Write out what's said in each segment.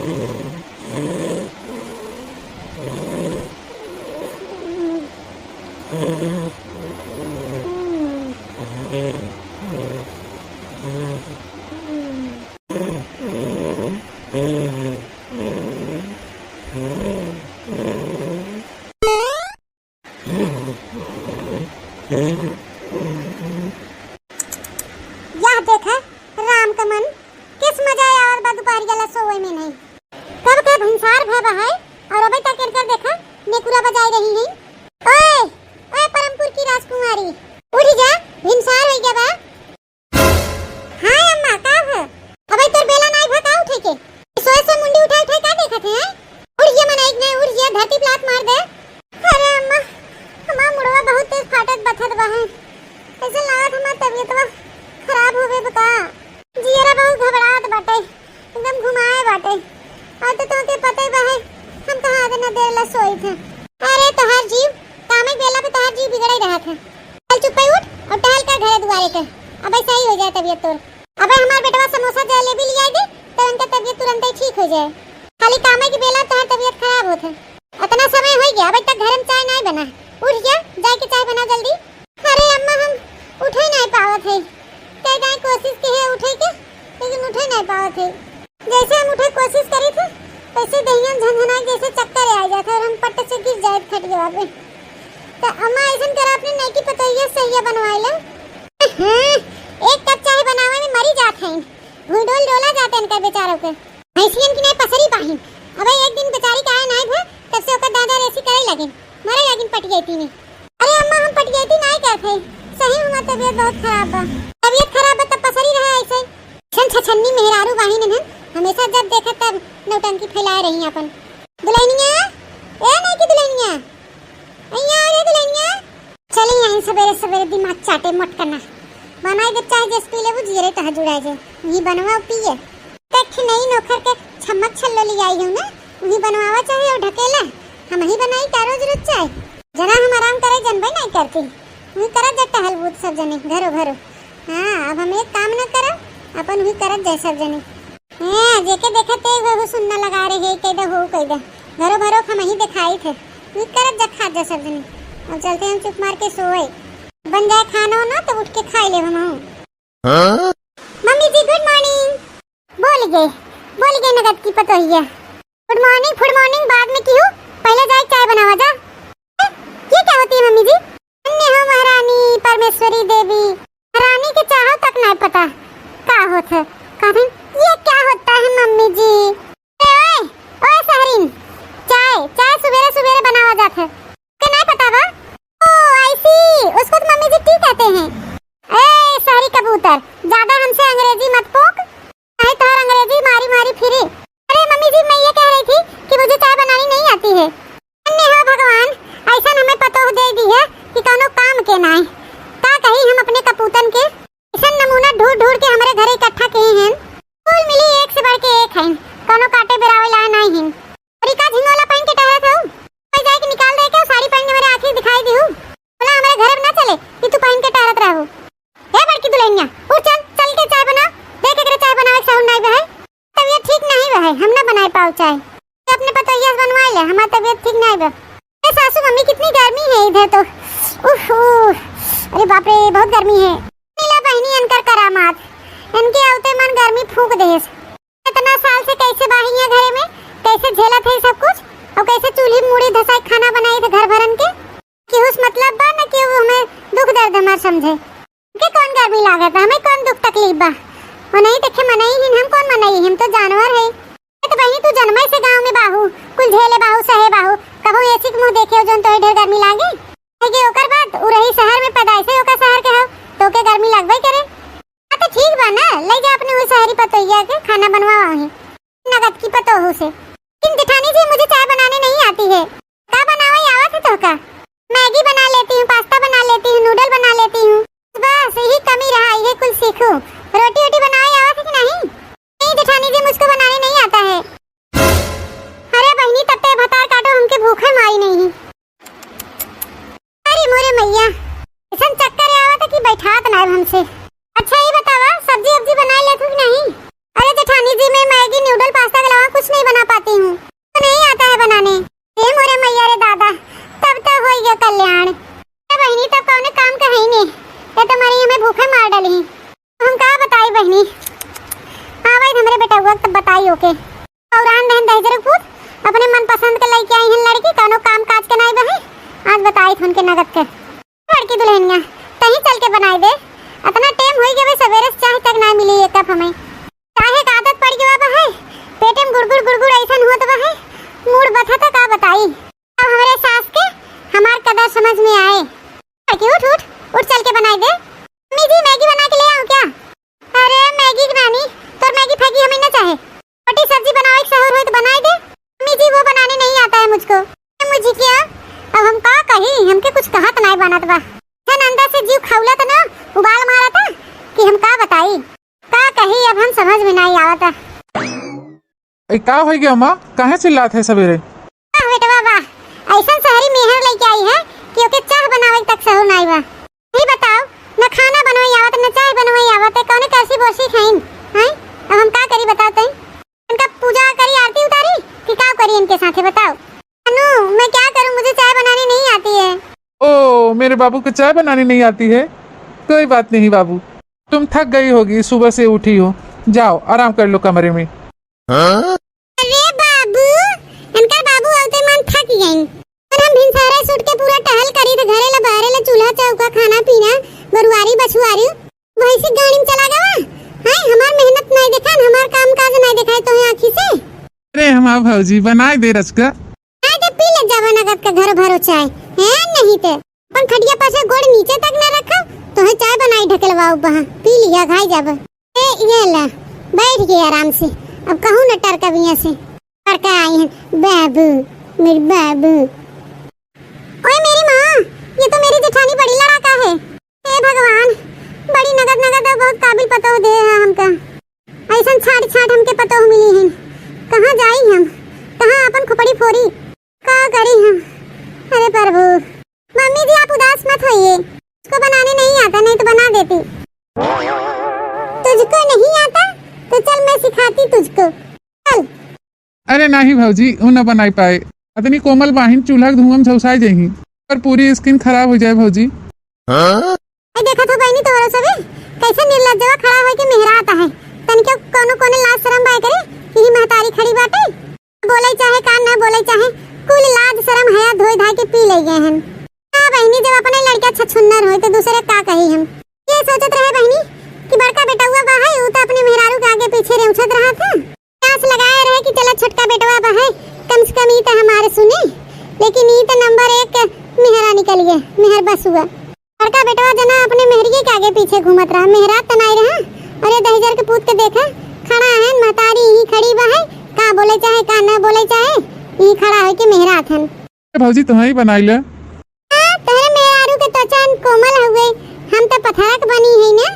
यह देखा राम का मन किस मजा आया और दोपहर गला सोए में नहीं कब के भंसार भय बहाय और अबे तक कर देखा नेकुरा बजाई रही है। ओए ओए परमपुर की राजकुमारी उठ जा भंसार हो गया बा। हां अम्मा का है अबे तोर बेला नहीं भका उठे के सोए से मुंडी उठा उठा का देखत है। उठ जा मन एक नहीं उठ जा धरती प्लाट मार दे। अरे अम्मा हमार मुड़वा बहुत तेज फाटत बथत बा है ऐसे लागत हमार तबीयत खराब हो गए बता जियरा बहुत घबराहट बाटे एकदम घुमाए बाटे और तो के पता ही बा है हम कहां आधे देर ला सोई थे। अरे तोहार जीव कामे बेला पे तोहार जीव बिगड़ ही रहा था। चल चुप पे उठ और टहल कर घरे दुआरे के अबे सही हो जाए तबीयत तोर। अबे हमार बेटवा समोसा जलेबी लिया दे तो उनका तबीयत तुरंत ही ठीक हो जाए। खाली कामे की बेला तोहार तबीयत खराब होत है। इतना समय हो गया अबे तक घर में चाय नहीं बना। उठ जा जाके चाय बना जल्दी। अरे अम्मा हम उठे नहीं पावत है कई कोशिश की है उठे के लेकिन उठे नहीं पावत है। जैसे हम उठे कोशिश करी थी वैसे दहिया झंझना जैसे चक्कर आ जाता और हम पट से गिर जाए खटिया पे। तो अम्मा ऐसन करा अपने नई की पतोहिया सहिया बनवाई ले। एक कप चाय बनावे में मरी जात है भूडोल डोला जाते इनका बेचारों के भैंसियन की नहीं पसरी पाहिन। अबे एक दिन बेचारी काहे नहीं थे तब से ओकर दादा रेसी करे लगे मरे लगिन पट गई थी। अरे अम्मा हम पट गई थी नहीं करते सही हमार तबीयत बहुत खराब बा। तबीयत खराब है तब पसरी रहा ऐसे छन छछन्नी मेहरारू बाहिन ने हमेशा जब देखा तब नौटंकी फैला रही अपन। दुल्हनिया ए नहीं की दुल्हनिया अइया आ रे दुल्हनिया चली यहीं सवेरे सवेरे दिमाग चाटे मत करना बनाई दे चाय जस पी ले वो जीरे तह जुड़ा जे वही बनवा पिए तक नहीं नौकर के छमक छल्लो ले आई हूं ना वही बनवावा चाहे और ढकेला हम ही बनाई का रोज रोज चाय जना हम आराम करे जनबे नहीं करती वही करत जा टहल बूत सब जने घरो घरो। हां अब हम एक काम न करब अपन वही करत जाए सब जने। हां जेके देखते वो सुनना लगा रहे है कैदा हो कैदा घरो घरो हम ही दिखाई थे वही करत जा खा जा सब जने। अब चलते हम चुप मार के सोए बन जाए खाना ना तो उठ के खा ले हम। मम्मी जी गुड मॉर्निंग बोल गए नगद की पतोहिया गुड मॉर्निंग बाद में क्यों पहले जाए चाय बनावा जा। ये क्या होती है मम्मी जी। अन्य हो महारानी परमेश्वरी देवी रानी के चाहो तक नहीं पता क्या होता है। ये क्या होता है मम्मी जी। ओए ओए सहरीन चाय सवेरे सवेरे बनावा जाता है क्या नहीं पता बा। ओ आई सी उसको तो मम्मी जी टी कहते हैं। ए सारी कबूतर ज्यादा हमसे अंग्रेजी मत पोक नहीं तो अंग्रेजी मारी मारी फिरे। अरे मम्मी जी मैं ये कह रही थी कि मुझे चाय बनानी नहीं आती है। अन्य हो भगवान ऐसा हमें पतो दे दी है कि कोनो काम के ना का कहीं हम अपने कपूतन के ऐसा नमूना ढूंढ के हमारे घरे इकट्ठा किए हैं फूल मिली एक से बढ़ के एक है कोनो काटे बिरावे ला नहीं है। और का झिंगोला पहन के टहरत हो मैं जाके निकाल दे के साड़ी पहन के मेरे आंखें दिखाई दी हूं बोला हमारे घर में ना चले कि तू पहन के टहरत रहो। हे बड़की दुल्हनिया उठ चल के चाय बना देख के चाय बनावे साउंड नहीं बहे तबीयत ठीक नहीं बहे हम ना बनाए पाओ चाय अपने पतोहिया बनवा ले हमारी तबीयत ठीक नहीं बे। सासू मम्मी कितनी गर्मी है इधर तो अरे बाप रे बहुत गर्मी है। नीला बहनी अनकर करामात इनके आउते मन गर्मी फूक देस इतना साल से कैसे बाहिया घरे में कैसे झेला थे सब कुछ और कैसे चूल्ही मुड़ी धसाई खाना बनाई थे घर भरन के कि उस मतलब बा ना कि हमें दुख दर्द हमार समझे के कौन गर्मी लागत हमें कौन दुख तकलीफ बा वो नहीं देखे मनाई ही हम कौन मनाई हम तो जानवर है। तो बहनी तू जन्मे से गांव में बाहू कुल झेले बाहू सहे बाहू कबो ऐसी के मुंह देखे हो जोन तो ढेर गर्मी लागे है ओकर बाद उ रही शहर में पैदाइश है ओकर शहर के हो तो के गर्मी लगबे करे। तो ठीक बा ना ले जा अपने वो शहरी पतोहिया के खाना बनवावा है नगद की पतोहू से। लेकिन जेठानी जी मुझे चाय बनाने नहीं आती है का बनावे आवत है तो का मैगी बना लेती हूँ पास्ता बना लेती हूँ नूडल बना लेती हूँ बस यही कमी रहा है कुल सीखो। रोटी वोटी बनावे आवत है कि नहीं जेठानी जी मुझको बनाने नहीं आता है। अरे बहनी तब ते भतार काटो हमके भूखे मारी नहीं। अरे मोरे मैया ऐसा चक्कर आवा था कि बैठात ना हमसे। अच्छा ये बतावा सब्जी वब्जी बना ले तू कि नहीं। अरे जेठानी जी मैं मैगी नूडल पास्ता के अलावा कुछ नहीं बना ओके और आन बहन दहजर पूत अपने मन पसंद के लड़की आई हैं लड़की कौनो काम काज के नहीं बहे आज बताई थन के नगद के लड़की दुल्हनिया कहीं चल के बनाई दे इतना टाइम होई गए सवेरे से चाय तक ना मिली एक कप हमें चाहे का आदत पड़ गया बा है पेटे में गुड़गुड़ ऐसन होत बा है मूड बथा था का बताई अब हमारे सास के हमार कदर समझ में आए लड़की उठ उठ उठ चल के बनाई दे मम्मी जी मैगी बना के ले आऊं क्या अरे मैगी नानी तो मैगी फैगी हमें ना चाहे रोटी सब्जी बनाओ एक सहर हो तो बनाई दे मम्मी जी वो बनाने नहीं आता है मुझको मुझे क्या अब हम का कही हमके कुछ कहत नहीं बनत बा धन अंदर से जीव खौला तो ना उबाल मारा था कि हम का बताई का कही अब हम समझ में नहीं आवता का हो गया माँ काहे चिल्लात है सवेरे बेटवा बा ऐसा शहरी मेहर लेके आई है कि ओके चाह बनावे तक सहर नहीं बा नहीं बताओ न खाना बनवाई आवत न चाय बनवाई आवत है कौन कैसी बोसी खाइन हैं अब हम का करी बताते इनका पूजा करी आरती उतारी कि का करी इनके साथे बताओ अनु मैं क्या करूं मुझे चाय बनानी नहीं आती है ओ मेरे बाबू को चाय बनानी नहीं आती है कोई बात नहीं बाबू तुम थक गई होगी सुबह से उठी हो जाओ आराम कर लो कमरे में अरे बाबू इनका बाबू आते मन थक गई और हम भिनसारे सूट के पूरा टहल करी तो घरे ला बाहरे ला चूल्हा चौका खाना पीना बरुआरी बछुआरी वही से गाड़ी में चला गवा हां हमार मेहनत नहीं देखा हमार काम काज नहीं दिखाई तो आंखी से अरे हमार भौजी बनाए दे रचका आज पी ले जावा नगद का घर भरो चाय है नहीं ते अपन खटिया पासे गोड़ नीचे तक ना रखा तो है चाय बनाई ढकलवाओ वहां पी लिया खाई जाब ए ये ला बैठ गए आराम से अब कहूं न टरका बिया से टरका आई है बाबू मेरी बाबू ओए मेरी माँ ये तो मेरी जेठानी बड़ी लड़ाका है हे भगवान बड़ी नगद नगद बहुत काबिल पतो दे है हमका ऐसा छाट छाट हमके पतो मिली है कहाँ जाई हम कहाँ अपन खुपड़ी फोरी का करी हम अरे प्रभु मम्मी जी आप उदास मत होइए उसको बनाने नहीं आता नहीं तो बना देती तुझको नहीं आता तो चल मैं सिखाती तुझको चल अरे नहीं भौजी वो न बनाई पाए इतनी कोमल बाहिन चूल्हा धुआं झुसाई जाएगी पर पूरी स्किन खराब हो जाए भौजी देखा तो बहनी तोरा सबे कैसे निर्लज्जवा खड़ा होके के मेहरा आता है तनके कोनो कोने लाज शरम बाय करे कि महतारी खड़ी बाटे बोले चाहे कान ना बोले चाहे कुल लाज शरम हया धोई धाई के पी ले गए हैं हां बहनी जब अपने लड़का छछुन्नर होए तो दूसरे का कही हम ये सोचत रहे बहनी कि बड़का बेटा हुआ बा है वो तो अपने मेहरारू के आगे पीछे रेउछत रहा था आस लगाए रहे कि चला छोटका बेटवा बा है कम से कम ई तो हमारे सुने लेकिन ई तो नंबर 1 मेहरा निकल गया मेहर बस हुआ लड़का बेटवा जना अपने मेहरिए के आगे पीछे घूमत रहा मेहरा तो नहीं रहा अरे दहजर के पूत के देखा खड़ा है महतारी ही खड़ी बा है का बोले चाहे का ना बोले चाहे ई खड़ा है के मेहरा थन भौजी तुम्हारी बनाई ले तेरे मेहरारू के त्वचा कोमल हुए हम तो पथरक बनी है ना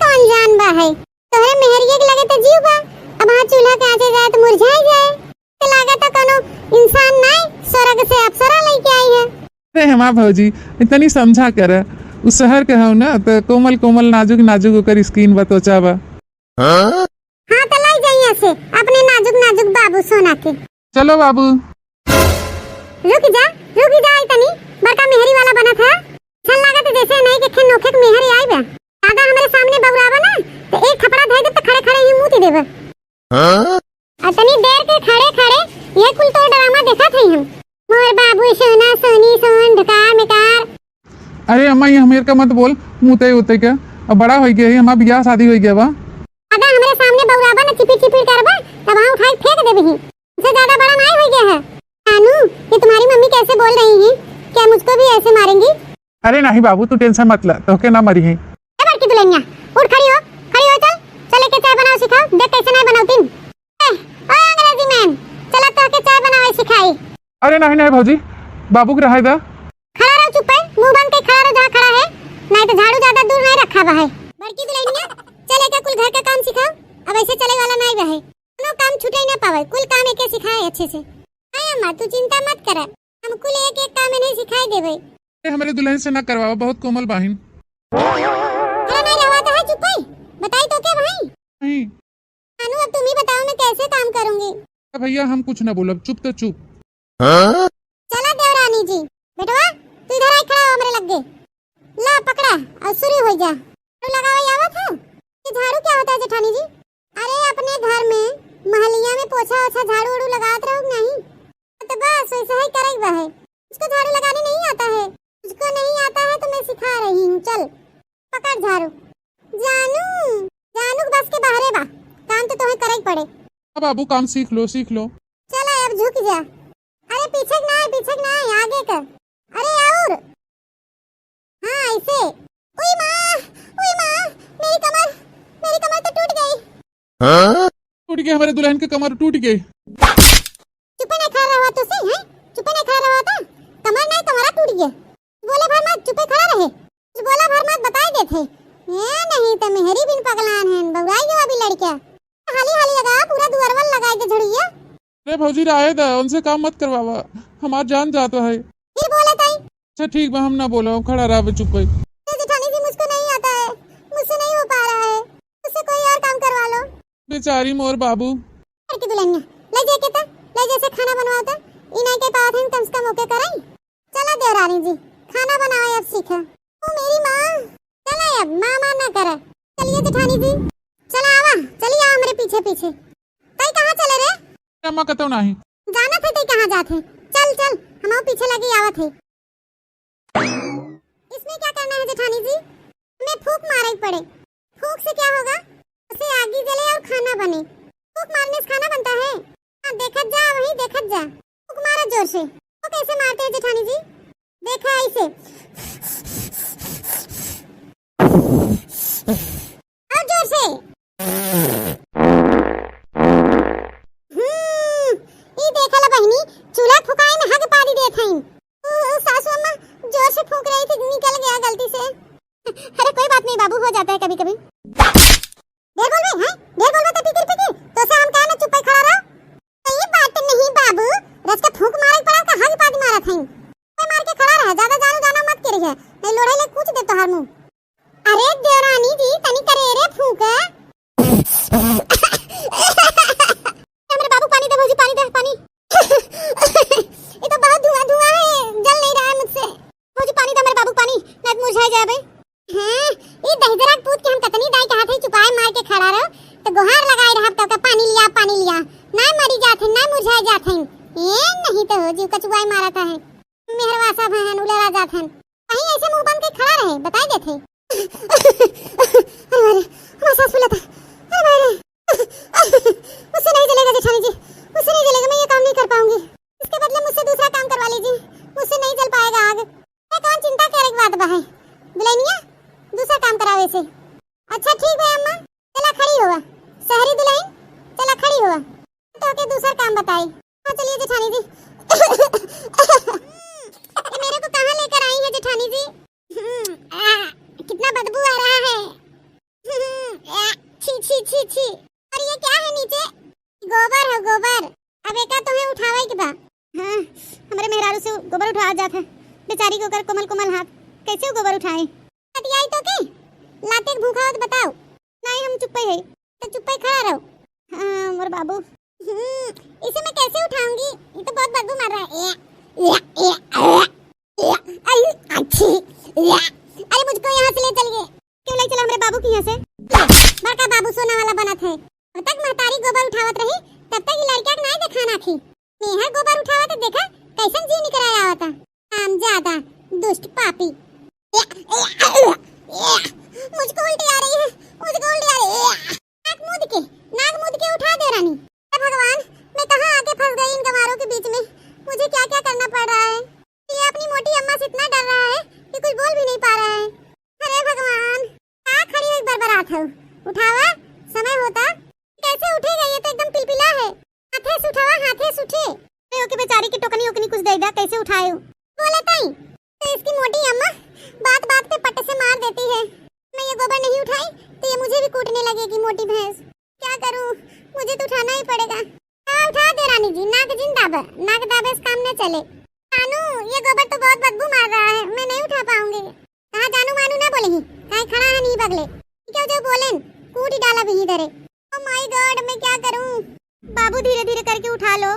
तो अनजान बा है तोहरे मेहरिए के लगे तो जीव बा अब हां चूल्हा के आगे जाए तो मुरझाई जाए तो लागे तो कोनो इंसान नहीं स्वर्ग से अप्सरा लेके आई है अरे हमार भौजी इतनी समझा कर उस शहर के हो ना तो कोमल कोमल नाजुक नाजुक होकर स्किन बा त्वचा बा हां तो लाई जाइए से अपने नाजुक नाजुक बाबू सोना के चलो बाबू रुक जा इतनी बड़का मेहरी वाला बना था चल लगा तो जैसे नहीं के नोखे के मेहरी आई बा दादा हमारे सामने बबुरावा ना तो एक थपड़ा दे दे तो खड़े खड़े ही मुंह दे देबा इतनी देर के खड़े खड़े ये कुल तो ड्रामा देखा थे हम मोर बाबू सोना सोनी सोन ढकार मिकार अरे अम्मा ये हमेर का मत बोल मुते उते के अब बड़ा हो गया है हमारा ब्याह शादी हो गया बा दादा हमारे सामने बबुरावा ना चिपी चिपी करबा तब वहां उठाई फेंक देबही इससे ज्यादा बड़ा नहीं हो गया है अनु ये तुम्हारी मम्मी कैसे बोल रही है क्या मुझको भी ऐसे मारेंगी अरे नहीं बाबू तू टेंशन मत ले तो के ना मरी है बड़की दुल्हनिया उठ खड़ी हो चल चले के चाय बनाओ सिखाओ देख कैसे नहीं बनाऊती ओए अंग्रेजी मैन चला तो के चाय बनावे सिखाई अरे नहीं नहीं भौजी बाबू के रहा दा खड़ा रहो चुप है मुंह बंद के खड़ा रहो जहां खड़ा है नहीं तो झाड़ू ज्यादा दूर नहीं रखा हुआ है बड़की दुल्हनिया चले के कुल घर का काम सिखाओ अब ऐसे चले वाला नहीं रहे कोनो काम छूटे ही ना पावे कुल काम एके सिखाए अच्छे से हां अम्मा तू चिंता मत कर हम कुल एक एक काम नहीं सिखाई देबे हमारे दुल्हन से ना करवाओ बहुत कोमल बाहिन अरे नहीं रहा है चुप है बताई तो क्या भाई नहीं अनु अब तुम ही बताओ मैं कैसे काम करूंगी भैया हम कुछ ना बोलब चुप तो चुप चला देवरानी जी बेटवा तू इधर आई खड़ा हो हमरे लग गए ला पकड़ा और शुरू हो जा तो लगावे आवत है ये झाड़ू क्या होता है जेठानी जी अरे अपने घर में महलिया में पोछा ओछा झाड़ू उड़ू लगात रहो नहीं तो बस वैसे ही करेगा है। उसको झाड़ू लगाने नहीं आता है, उसको नहीं आता है तो मैं सिखा रही हूँ। चल पकड़ झाड़ू। जानू जानू बस के बाहर है बा, काम तो तुम्हें करे ही पड़े। बाबू काम सीख लो सीख लो। चल अब झुक जा। अरे पीछे ना है आगे कर। अरे और हाँ ऐसे। उई माँ मेरी कमर तो टूट गई। टूट गई हमारे दुल्हन की कमर टूट गई। चुपे नहीं खा रहा तो सही है, चुपे नहीं खा रहा था। कमर नहीं तुम्हारा टूट गया। बोले भर मत चुपे खड़ा रहे, बोला भर मत बताए देते। ये नहीं तो मेहरी बिन पगलान है बउराई गया अभी लड़का। हाली लगा पूरा दुअरवल लगाए दे झड़िया। अरे भौजी राय दा उनसे काम मत करवावा, हमार जान जाता है। फिर बोले ताई अच्छा ठीक बा हम ना बोला खड़ा रहा चुप पे। जेठानी जी मुझको नहीं आता है, मुझसे नहीं हो पा रहा है, मुझसे कोई और काम करवा लो। बेचारी मोर बाबू लड़की दुल्हनिया ले जाके ता ले जैसे खाना बनवाता इन्हीं के पास है कम से कम ओके कराई। चला देवरानी जी खाना बनाओ अब सीखा। ओ मेरी माँ चला अब माँ ना करे। चलिए जेठानी जी चला आवा, चलिए आओ मेरे पीछे पीछे। ताई कहाँ चले रे? अम्मा कतो नहीं जाना थे ताई कहाँ जाते? चल चल हम पीछे लगे आवत है। इसमें क्या करना है जेठानी जी? हमें फूंक मारे पड़े। फूंक से क्या होगा? उसे आगी जले और खाना बने। फूंक मारने से खाना बनता है? हाँ देखत जा वहीं देखत जा। फूंक मारो जोर से। वो कैसे मारते हैं जेठानी जी? देखा ऐसे और जोर से। ये देखा ला बहनी चूल्हा फुकाए में हग पानी देत हईं। सासू अम्मा जोर से फूंक रही थी निकल गया गलती से। अरे कोई बात नहीं बाबू हो जाता है कभी कभी। देर बोल बे हैं देर बोल बे तो टिकिर तो से हम कहना चुप पे खड़ा रहो। ये बात नहीं बाबू रस का फूंक मारे पड़ा का हग पानी मारा था। कोई मार के खड़ा रहा ज्यादा जाना मत करी है नहीं लोड़े ले कुछ दे तो हर मुंह। अरे देवरानी जी तनी करे रे फूंक। मेरे बाबू पानी दे भौजी पानी दे पानी। ये तो बहुत धुआं है जल नहीं रहा है मुझसे। भौजी पानी दे मेरे बाबू पानी नहीं मुरझा जाए बे। हां ये दहजरा पूत के हम कतनी दाई के हाथे छुपाए मार के खड़ा रहो तो गुहार लगाई रहा तो का पानी लिया ना मरी जाथे ना मुरझा जाथे। ये नहीं तो जी कचुआई मारा था है मेहरवासा बहन उलेरा जाथन कहीं ऐसे मुंह बंद के खड़ा रहे बताई देथे। अरे हमारा सास बोला था अरे मुझसे नहीं चलेगा जेठानी जी मुझसे नहीं चलेगा। मैं ये काम नहीं कर पाऊंगी। इसके बदले मुझसे दूसरा काम करवा लीजिए। मुझसे नहीं चल पाएगा आग। मैं कौन चिंता करे की बात है दुल्हनिया दूसरा काम करावे से। अच्छा ठीक है अम्मा चला खड़ी हुआ शहरी दुल्हन चला खड़ी हुआ तो के दूसरा काम बताई। हाँ चलिए जेठानी जी। ये मेरे को कहाँ लेकर आई है जेठानी जी? कितना बदबू आ रहा है। छी छी छी छी। और ये क्या है नीचे? गोबर है गोबर। अब एका तुम्हें उठावे के बा। हाँ हमारे मेहरारू से गोबर उठा जाता है बेचारी को कर कोमल कोमल हाथ कैसे गोबर उठाए? आई तो के लाते भूखा हो तो बताओ। नहीं हम चुप है तो चुप ही खड़ा रहो। हाँ मोर बाबू इसे मैं कैसे उठाऊंगी? ये तो बहुत बदबू मार रहा है। अरे मुझको यहाँ से ले चलिए। क्यों ले चला हमारे बाबू की यहाँ से? बड़का बाबू सोना वाला बना थे। जब तक महतारी गोबर उठावत रही तब तक ये लड़का नहीं देखा ना थी। मेहर गोबर उठावत देखा कैसन जी निकल आया होता। हम ज्यादा दुष्ट पापी। मुझको उल्टी आ रही है नाक मुद के उठा दे रानी। भगवान मैं कहाँ आके फंस गई इन गवारों के बीच में। मुझे क्या क्या करना पड़ रहा है। ये अपनी मोटी अम्मा से इतना डर रहा है कि कुछ बोल भी नहीं पा रहा है। अरे भगवान कहाँ खड़ी हुई बरबरात है। उठावा समय होता कैसे उठेगा? ये तो एकदम पिलपिला है। हाथे से उठावा हाथे से उठे। ओके बेचारी की टोकनी ओकनी कुछ दे दे कैसे उठाए बोले ताई तो इसकी मोटी अम्मा बात बात पे पट्टे से मार देती है। मैं ये गोबर नहीं उठाई तो ये मुझे भी कूटने लगेगी मोटी भैंस। क्या करूं? मुझे तो उठाना ही पड़ेगा। हाँ उठा दे रानी जी नाक नाक दाबे इस काम न चले। जानू ये गोबर तो बहुत बदबू मार रहा है मैं नहीं उठा पाऊंगी। कहाँ जानू मानू ना बोलेगी कहीं खड़ा है नहीं बगले क्यों जो बोले कूट डाला भी इधर। ओह माय गॉड मैं क्या करूं? बाबू धीरे धीरे करके उठा लो।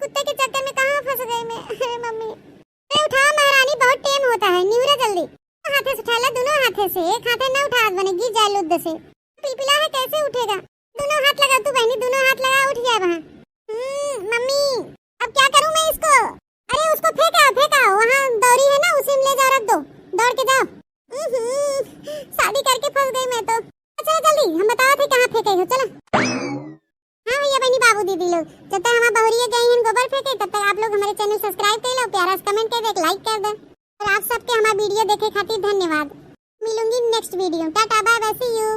कुत्ते के चक्कर में कहाँ फंस गई मैं। अरे मम्मी अरे उठा महारानी बहुत टेम होता है निवरा जल्दी। हाथे से उठा ले दोनों हाथे से एक हाथे ना उठा बने गिर जाए लुद्ध से। पिलपिला है कैसे उठेगा? दोनों हाथ लगा तू बहनी, दोनों हाथ लगा, उठ जाए वहाँ। मम्मी अब क्या करूँ मैं इसको? अरे उसको फेंका फेंका, वहाँ दौरी है ना, उसी में ले जाओ, रख दो, दौड़ के जाओ। शादी करके फंस गई मैं तो। अच्छा जल्दी हम बताओ थे कहाँ फेंके हो, चलो। हाँ भैया बहनी बाबू दीदी लोग, जब तक हमारे बहुरिया गई हैं गोबर फेंके, तब तक आप लोग हमारे चैनल सब्सक्राइब कर लो, प्यारा सा कमेंट कर दे, एक लाइक कर दे। और आप सबके हमारा वीडियो देखे खातिर धन्यवाद। मिलूंगी next video, tata bye bye, see you.